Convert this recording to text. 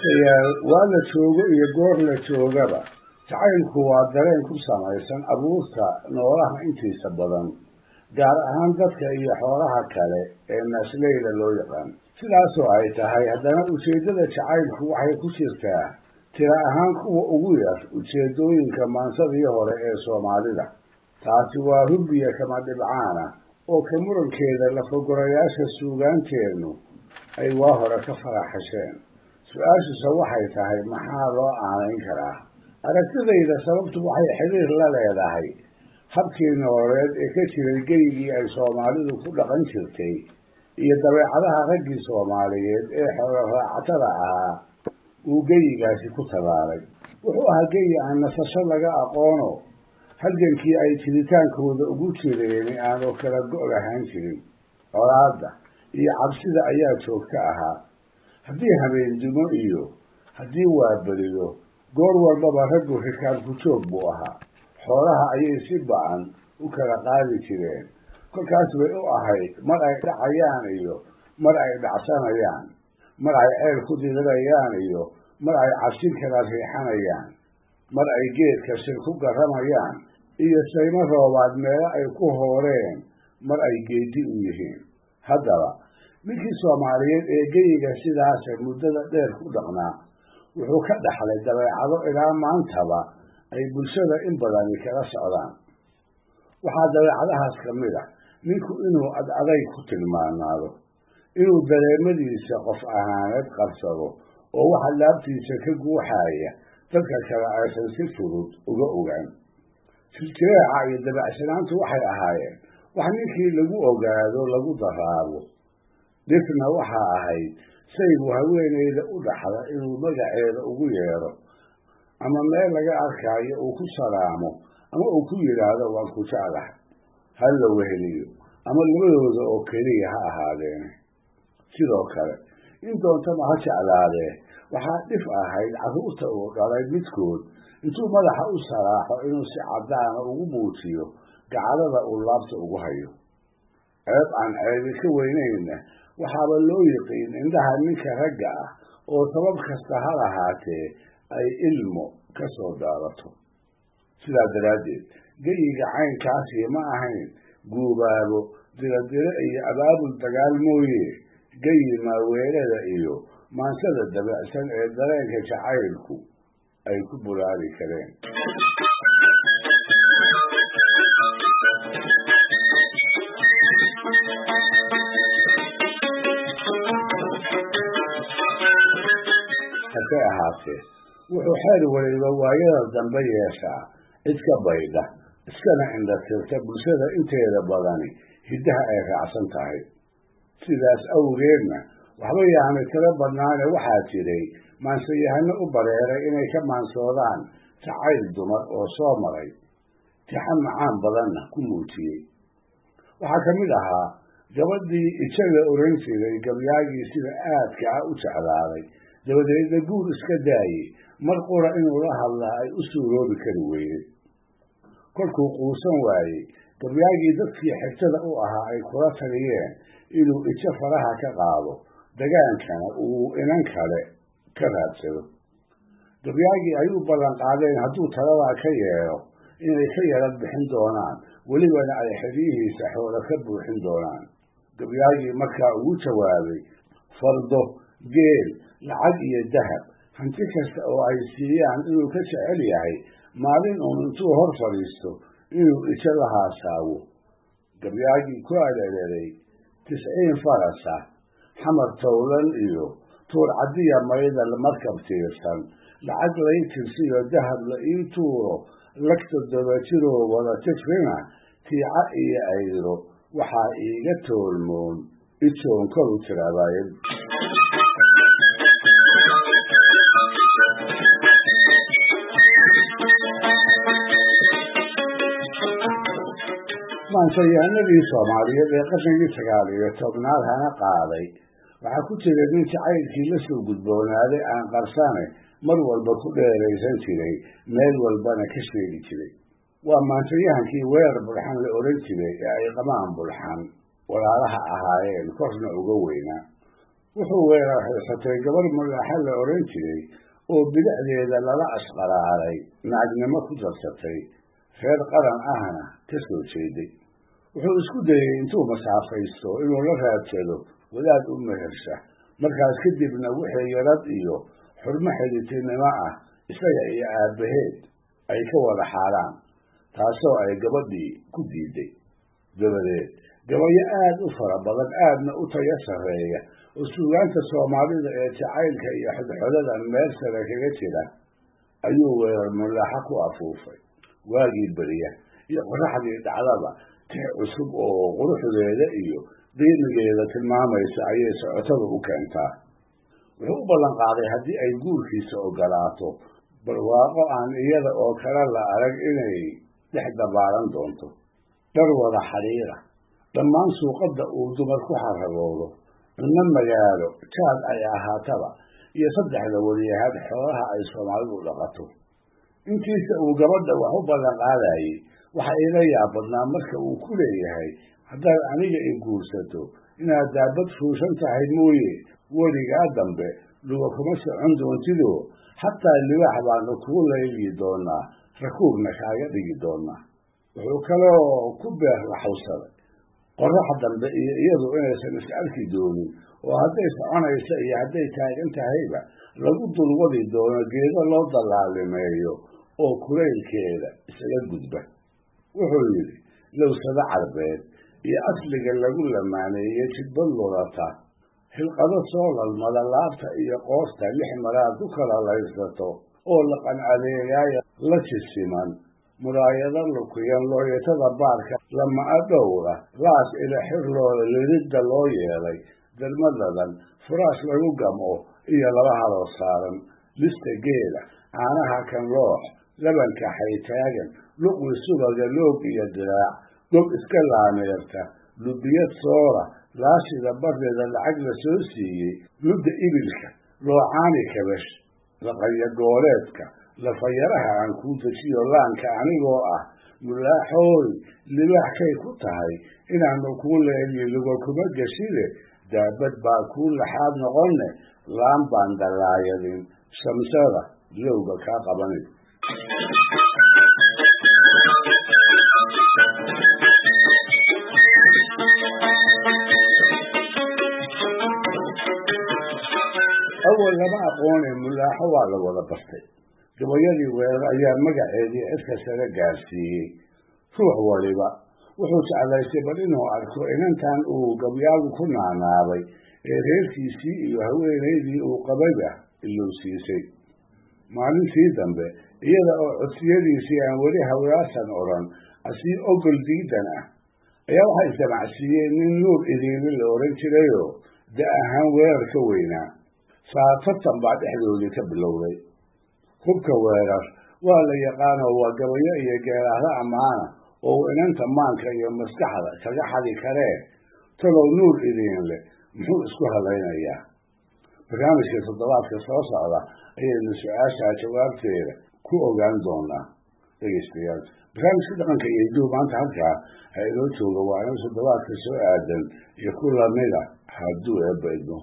dhegaystayaal waa la joogo iyo goor la joogaba jacaylku waa dareen ku samaysan abuurta noolaha intiisa badan gaar ahaan dadka iyo xoolaha kale ee naasleyda loo yaqaan sidaasoo ay tahay haddana ujeeddada jacaylku waxay ku jirtaa tira ahaan kuwa ugu yar ujeeddooyinka maansadii hore ee soomaalida taasi waa hubbiya kama dhibcaana oo ka murankeeda lafagorayaasha suugaanteennu ay waa hore ka faraxasheen su-aashuse waxay tahay maxaa loo aanayn karaa aragtidayda sababtu waxay xiriir la leedahay habkii nololeed ee ka jiray geygii ay soomaalidu ku dhaqan jirtay iyo dabeecadaha raggii soomaaliyeed ee xoolo raacatada ahaa uu geyigaasi ku tabaalay wuxuu ahaa geyi aan nasasho laga aqoono halgankii ay jiritaankooda ugu jireeni aanoo kala go' lahaan jirin colaadda iyo cabsida ayaa joogto ahaa haddii habeendumo iyo haddii waaberiyo goor walbaba raggu rikaabku joog buu ahaa xoolaha ayay si ba-an u kala qaadi jireen kolkaas bay u ahayd mar ay dhacayaan iyo mar ay dhacsanayaan mar ay ceel ku dirirayaan iyo mar ay cabsin kala riixanayaan mar ay geedka shir ku garramayaan iyo saymo roobaad meelo ay ku hooreen mar ay geedi u yihiin haddaba ninkii soomaaliyeed ee geyiga sidaasa muddada dheer ku dhaqnaa wuxuu ka dhaxlay dabeecado ilaa maantaba ay bulshada in badani kala socdaan waxaa dabeecadahaas ka mid a ninku inuu adadayg ku tilmaanaado inuu dareemadiisa qof ahaaneed qabsado oo waxa laabtiisa ka guuxaaya dadka kale aysan si fudud uga ogaan siljireeca iyo dabeecsanaantu waxay ahaayeen wax ninkii lagu ogaado lagu daraabo dhifna waxaa ahayd saygu haweeneyda u dhaxda inuu magaceeda ugu yeedho ama meel laga arkaayo uu ku salaamo ama uu ku yidhaahdo waan ku jeclahay ha la weheliyo ama labadooda oo keliya ha ahaadeene sidoo kale in doontaba ha jeclaadee waxaa dhif ahayd carruurta uu dhalay midkood intuu madaxa u saraaxo inuu si caddaana ugu muujiyo gacalada uu laabta ugu hayo ceeb aan ceebi ka weynayna waxaaba loo yiqiin indhaha ninka ragga ah oo sabab kasta ha lahaatee ay ilmo ka soo daadato sidaa daraaddeed geyiga caynkaasi ma ahayn guubaabo diradiro iyo abaabul dagaal mooye geyi maaweelada iyo maansada dabeecsan ee dareenka jacaylku ay ku bulaali kareen hase ahaatee wuxuu xeer waliba waayada dambe yeeshaa cid ka baydha iskana indhatirta bulshada inteeda badani hiddaha ay raacsan tahay sidaas awgeedna waxba yaanay tiro badnaane waxaa jiray maansayahano u bareeray inay ka maansoodaan jacayl dumar oo soo maray tixan macaan badanna ku muujiyey waxaa ka mid ahaa gabadhii ijo la oran jiray gabyaagii sida aadka ah u jeclaaday dabadeedna guur iska daayey mar qura inuu la hadlaa ay u suuroobi kari weydey kolkuu quusan waayey gabyaagii dadkii xigtada u ahaa ay kula taliyeen inuu ijo faraha ka qaado dagaankana uu inan kale ka raadsado gabyaagii ay u ballan qaadeen hadduu taladaa ka yeedho inay ka yarad bixin doonaan welibana ay xeryihiisa xoolo ka buuxin doonaan gabyaagii markaa ugu jawaabay fardo geel lacag iyo dahab hanti kasta oo ay siiyaan inuu ka jecel yahay maalin uun intuu hor fadhiisto inuu ijo la haasaawo gabyaagii ku adheereeray 90 farasa xamar towlan iyo tuur caddiya mayda markab tiirsan lacag lay tirsiyo dahab la ii tuuro lagta dabajiroo wada tifrina tiica iyo ayro waxaa iiga toolmoon ijoon kor u tiraabaayad maansayahanadii soomaaliyeed ee qarnigii 19 hana qaaday waxaa ku jira nin jacaylkii la soo gudboonaaday aan qarsane mar walba ku dheeraysan jiray meel walbana ka sheegi jiray waa maansayahankii weer bulxan la oran jiray ee ay qamaan bulxan walaalaha ahaayeen korna uga weynaa wuxuu weerarxatay gabar mulaaxa la oran jiray oo bidixdeeda lala asqaraaray nacagnimo ku darsatay reer qaran ahna ka soo jeeday wuxuu isku dayay intuu masaafaysto inuu la raadsado wadaad u mehersha markaas kadibna wixii yarad iyo xurmo xidhiidhnimo ah isaga iyo aabbaheed ay ka wada xaalaan taasoo ay gabadhii ku diiday dabadeed gabayo aad u fara badan aadna u tayo sarreeya oo suugaanta soomaalida ee jacaylka iyo xodxodada meel sare kaga jira ayuu weerar mulaaxa ku afuufay waagii beriya iyo qoraxdii dhacdaba tix cusub oo quruxdeeda iyo qiimigeeda tilmaamaysa ayay socotada u keentaa wuxuu u ballan qaaday haddii ay guurkiisa ogolaato barwaaqo aan iyada oo kale la arag inay dhex dabaalan doonto dhar wada xariira dhammaan suuqadda uu dumar ku xaragoodo cunno magaalo jaad ay ahaataba iyo saddexda wariyahaad xoolaha ay soomaalidu dhaqato intiisa uu gabadha wax u ballan qaadayay waxa ila yaab badnaa marka uu ku leeyahay haddaad aniga i guursato inaad daabad fuushan tahay mooye weligaa dambe luga kuma socon doontidoo xataa libaax baanu kugu layli doonaa rakuubna kaaga dhigi doonaa wuxuu kaloo ku beer laxawsaday qorax dambe iyo iyadu inaysan is arki doonin oo hadday soconaysa iyo hadday taagan tahayba lagu dulwadi doono geedo loo dallaalimeeyo oo kulaylkeeda isaga gudba wuxuu yidhi lowsada carbeed iyo asliga lagu lamaaneeyey jidbad lulata xilqado soo lalmada laabta iyo qoosta lix maraad ku kala laysato oo laqan adeegaaya la jisiman muraayado lukiyan looyatada baarka lama-a dhowra laas ila xirlooda lididda loo yeelay darmadadan furaash lagu gamo iyo laba haloo saaran lista geela caanaha kan loox labanka xaytaagan luqwi subaga loog iyo diraac gob iska laameerta lubiyad soora laashida bardeeda lacag la soo siiyey ludda ibilka loocaani kabash laqaya gooleedka lafayaraha aan kuu dejiyo laanka anigoo ah mulaaxooy libaaxkay ku tahay inaanu kuu leeliyo luga kuma geshide daabad baa kuu laxaad noqonne laan baan dallaayadin shamsada lowga kaa qabanin awal lama aqoonee mulaaxo waa la wada bartay gabayadii weerar ayaa magaceedii cidka sare gaarsiiyey ruux waliba wuxuu jeclaystay bal inuu arko inantan uu gabyaagu ku naanaabay ee reerkiisii iyo haweenaydii uu qabayba ilowsiisay maalintii dambe iyada oo codsiyadiisii aan weli hawaasan odhan asii ogol diidan ah ayaa waxay isdamacsiiyeen nin nuur idiinle la odhan jirayoo da ahaan weerar ka weynaa saatatan baa dhexdoodii ka bilowday hubka weerar waa la yaqaanoo waa gabayo iyo geeraahda ammaana oo uu inanta maanka iyo maskaxda kaga xadi karee talow nuur idiinle muxuu isku hadlaynayaa barnaamijka toddobaadka soo socda ayaynu su-aashaa jawaabteeda ku ogaan doonaa dhegeystayaal barnaamijka dhaqanka iyo hiduhu maanta halkaa ha inoo jooga waa inuu toddobaadka soo aadan iyo ku lamida hadduu eebba idmo